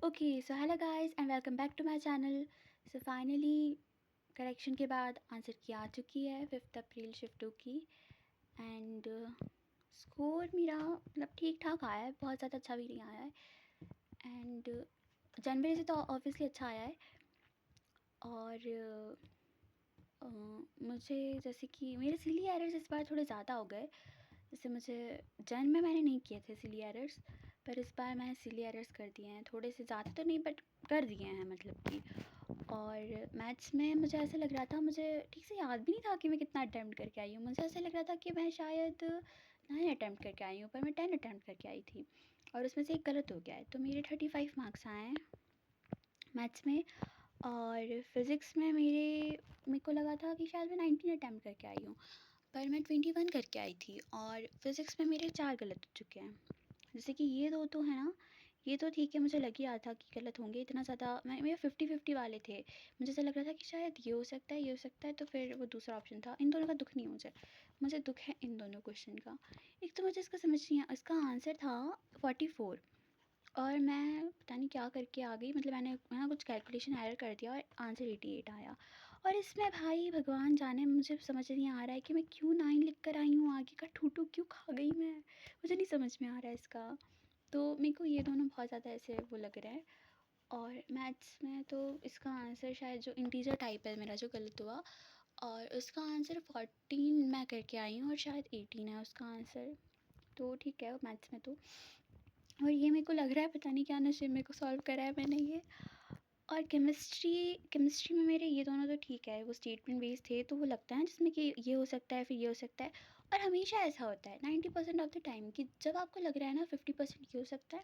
Okay, so hello guys and welcome back to my channel. So finally correction के बाद answer की आ चुकी है 5 अप्रैल शिफ्ट 2 की एंड स्कोर मेरा मतलब ठीक ठाक आया है, बहुत ज़्यादा अच्छा भी नहीं आया है एंड जनवरी से तो ऑब्वियसली अच्छा आया है। और मुझे जैसे कि मेरे सिली एरर्स इस बार थोड़े ज़्यादा हो गए। जैसे मुझे जन में मैंने नहीं किए थे सिली एरर्स, पर इस बार मैंने सिली एरर्स कर दिए हैं, थोड़े से ज़्यादा तो नहीं बट कर दिए हैं मतलब कि। और मैथ्स में मुझे ऐसा लग रहा था, मुझे ठीक से याद भी नहीं था कि मैं कितना अटैम्प्ट करके आई हूँ। मुझे ऐसा लग रहा था कि मैं शायद 9 अटैम्प्ट करके आई हूँ, पर मैं 10 अटैम्प्ट करके आई थी और उसमें से एक गलत हो गया है, तो मेरे 35 मार्क्स आए हैं मैथ्स में। और फिज़िक्स में मेरे को लगा था कि शायद मैं 19 अटैम्प्ट करके आई हूँ, पर मैं 21 करके आई थी। और फिज़िक्स में मेरे 4 गलत हो चुके हैं। जैसे कि ये 2 तो है ना, ये तो ठीक है, मुझे लग ही रहा था कि गलत होंगे, इतना ज़्यादा मेरे 50-50 वाले थे। मुझे ऐसा लग रहा था कि शायद ये हो सकता है, ये हो सकता है, तो फिर वो दूसरा ऑप्शन था। इन दोनों का दुःख नहीं है मुझे, मुझे दुःख है इन दोनों क्वेश्चन का। एक तो मुझे इसका समझ नहीं आया, इसका आंसर था 44 और मैं पता नहीं क्या करके आ गई, मतलब मैंने है ना कुछ कैलकुलेशन एरर कर दिया और आंसर 88 आया। और इसमें भाई भगवान जाने, मुझे समझ नहीं आ रहा है कि मैं क्यों 9 लिख कर आई हूँ, आगे का 2-2 क्यों खा गई मैं, मुझे नहीं समझ में आ रहा है इसका। तो मेरे को ये दोनों बहुत ज़्यादा ऐसे वो लग रहे हैं। और मैथ्स में तो इसका आंसर शायद जो इंटीजर टाइप है मेरा जो गलत हुआ, और उसका आंसर 14 मैं करके आई हूँ और शायद 18 है उसका आंसर। तो ठीक है मैथ्स में तो। और ये मेरे को लग रहा है पता नहीं क्या नशे मेरे को सॉल्व करा है मैंने ये। और केमिस्ट्री में मेरे ये दोनों तो ठीक है, वो स्टेटमेंट बेस्ड थे, तो वो लगता है जिसमें कि ये हो सकता है फिर ये हो सकता है। और हमेशा ऐसा होता है 90% ऑफ द टाइम कि जब आपको लग रहा है ना 50% ये हो सकता है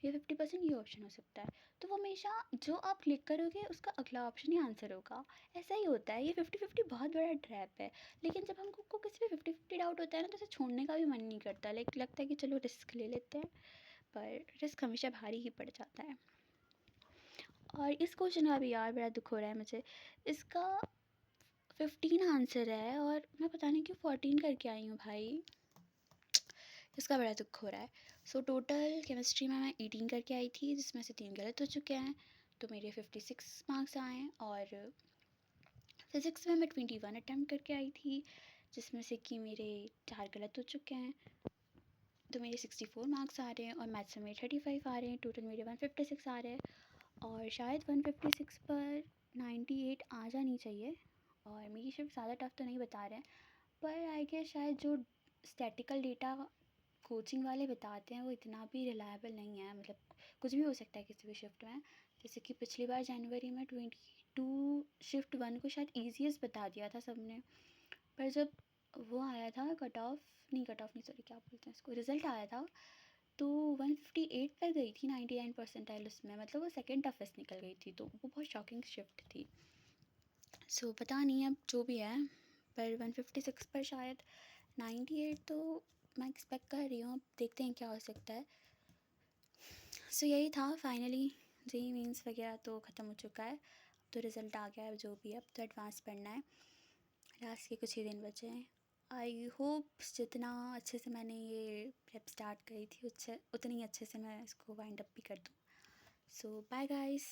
या 50% ये ऑप्शन हो सकता है, तो वो हमेशा जो आप क्लिक करोगे उसका अगला ऑप्शन ही आंसर होगा। ऐसा ही होता है, ये 50-50 बहुत बड़ा ट्रैप है। लेकिन जब हमको किसी भी 50-50 डाउट होता है ना, तो उसे छोड़ने का भी मन नहीं करता, लाइक लगता है कि चलो रिस्क ले लेते हैं, पर रिस्क हमेशा भारी ही पड़ जाता है। और इस क्वेश्चन का भी यार बड़ा दुख हो रहा है मुझे। इसका 15 आंसर है और मैं पता नहीं क्यों 14 करके आई हूँ भाई, इसका बड़ा दुख हो रहा है। सो टोटल केमिस्ट्री में मैं 18 करके आई थी, जिसमें से 3 गलत हो चुके हैं, तो मेरे 56 मार्क्स आए हैं। और फिज़िक्स में मैं 21 अटैम्प्ट करके आई थी, जिसमें से कि मेरे 4 गलत हो चुके हैं, तो मेरे 64 मार्क्स आ रहे हैं। और मैथ्स में मेरे 35 आ रहे हैं, टोटल मेरे 156 आ रहे हैं। और शायद 156 पर 98 आ जानी चाहिए। और मेरी शिफ्ट ज़्यादा टफ तो नहीं बता रहे हैं, पर आई गेस शायद जो स्टैटिकल डेटा कोचिंग वाले बताते हैं वो इतना भी रिलायबल नहीं है, मतलब कुछ भी हो सकता है किसी भी शिफ्ट में। जैसे कि पिछली बार जनवरी में 22 शिफ्ट 1 को शायद ईजीएस्ट बता दिया था सबने, पर जब वो आया था कट ऑफ नहीं सॉरी क्या बोलते हैं इसको, रिज़ल्ट आया था, तो 158 पर गई थी 99 परसेंटाइल उसमें, मतलब वो सेकंड टफेस्ट निकल गई थी, तो वो बहुत शॉकिंग शिफ्ट थी। सो पता नहीं अब जो भी है, पर 156 पर शायद 98 तो मैं एक्सपेक्ट कर रही हूँ, अब देखते हैं क्या हो सकता है। सो यही था फाइनली, जेई मीन्स वगैरह तो ख़त्म हो चुका है, अब तो रिज़ल्ट आ गया है, जो भी है अब तो एडवांस पढ़ना है, लास्ट के कुछ ही दिन बचे हैं। आई होप जितना अच्छे से मैंने ये प्रेप स्टार्ट करी थी उससे उतनी अच्छे से मैं इसको वाइंड अप भी कर दूँ। सो बाय गाइस।